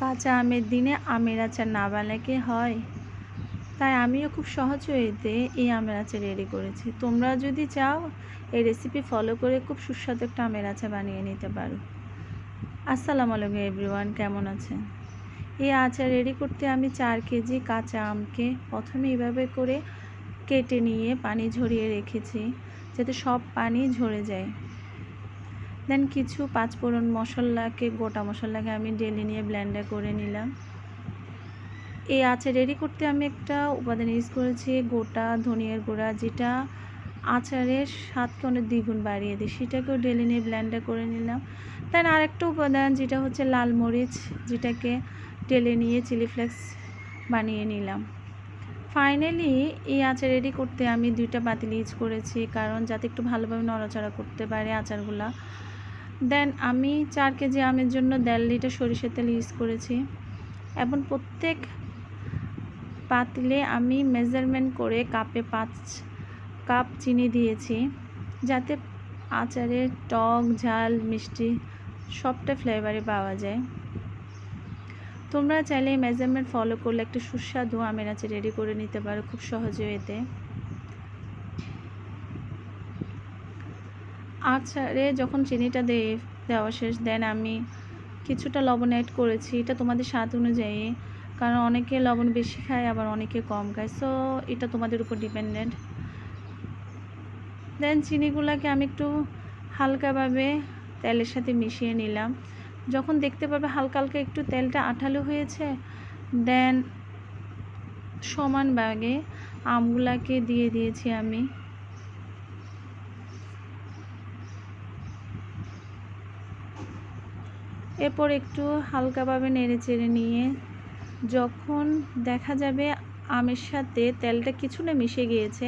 কাঁচা আমের দিনে আমের আচার না বানালে কি হয়? তাই আমিও খুব সহজ ওয়েতে এই আমের আচার রেডি করেছি। তোমরা যদি চাও এই রেসিপি ফলো করে খুব সুস্বাদু একটা আমের আচার বানিয়ে নিতে পারো। আসসালামু আলাইকুম এভরিওয়ান, কেমন আছেন? এই আচার রেডি করতে আমি 4 কেজি কাঁচা আমকে প্রথমে এইভাবে করে কেটে নিয়ে পানি ঝরিয়ে রেখেছি, যাতে সব পানি ঝরে যায়। দেন কিছু পাঁচফোড়ন মশলাকে, গোটা মশলাকে আমি ঢেলে নিয়ে ব্লেন্ডার করে নিলাম। এই আচার রেডি করতে আমি একটা উপাদান ইউজ করেছি, গোটা ধনিয়ার গুঁড়া, যেটা আচারের স্বাদকে অনেক দ্বিগুণ বাড়িয়ে দেয়। সেটাকেও ঢেলে নিয়ে ব্লেন্ডার করে নিলাম। দেন আরেকটা উপাদান যেটা হচ্ছে লাল মরিচ, যেটাকে ঢেলে নিয়ে চিলি ফ্লেক্স বানিয়ে নিলাম। ফাইনালি এই আচার রেডি করতে আমি 2টা পাতিল ইউজ করেছি, কারণ যাতে একটু ভালোভাবে নড়াচড়া করতে পারে আচারগুলা। দেন আমি 4 কেজি আমের জন্য 1.5 লিটার সরিষার তেল ইউজ করেছি। এবং প্রত্যেক পাতিলে আমি মেজারমেন্ট করে কাপে 5 কাপ চিনি দিয়েছি, যাতে আচারের টক, ঝাল, মিষ্টি সবটা ফ্লেভারে পাওয়া যায়। তোমরা চাইলে মেজারমেন্ট ফলো করলে একটা সুস্বাদু আমের আচার রেডি করে নিতে পারো খুব সহজে। এতে আচারে যখন চিনিটা দেওয়া শেষ, দেন আমি কিছুটা লবণ অ্যাড করেছি। এটা তোমাদের স্বাদ অনুযায়ী, কারণ অনেকে লবণ বেশি খায়, আবার অনেকে কম খায়, সো এটা তোমাদের উপর ডিপেন্ডেন্ট। দেন চিনিগুলোকে আমি একটু হালকাভাবে তেলের সাথে মিশিয়ে নিলাম। যখন দেখতে পাবে হালকা হালকা একটু তেলটা আঠালো হয়েছে, দেন সমান ভাগে আমগুলাকে দিয়ে দিয়েছি আমি। এরপর একটু হালকাভাবে নেড়ে চেড়ে নিয়ে যখন দেখা যাবে আমের সাথে তেলটা কিছুটা মিশে গিয়েছে,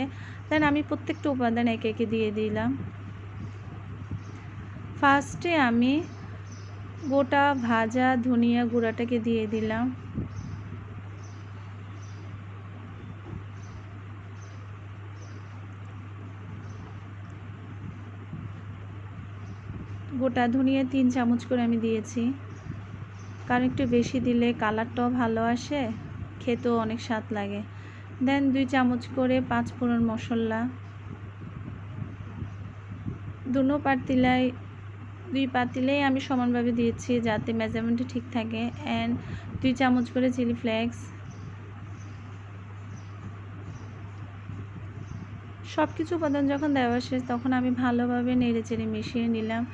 দেন আমি প্রত্যেকটা উপাদান একে একে দিয়ে দিলাম। ফার্স্টে আমি গোটা ভাজা ধনিয়া গুঁড়াটাকে দিয়ে দিলাম। গোটা ধনিয়া 3 চামচ করে আমি দিয়েছি, কারণ একটু বেশি দিলে কালারটাও ভালো আসে, খেতেও অনেক স্বাদ লাগে। দেন 2 চামচ করে পাঁচফোড়ন মশলা, দুই পাতিলেই আমি সমানভাবে দিয়েছি, যাতে মেজারমেন্টটা ঠিক থাকে। অ্যান্ড 2 চামচ করে চিলি ফ্লেক্স। সব কিছু উপাদান যখন দেওয়া শেষ, তখন আমি ভালোভাবে নেড়ে চেড়ে মিশিয়ে নিলাম।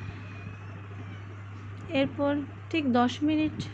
এরপর ঠিক 10 মিনিট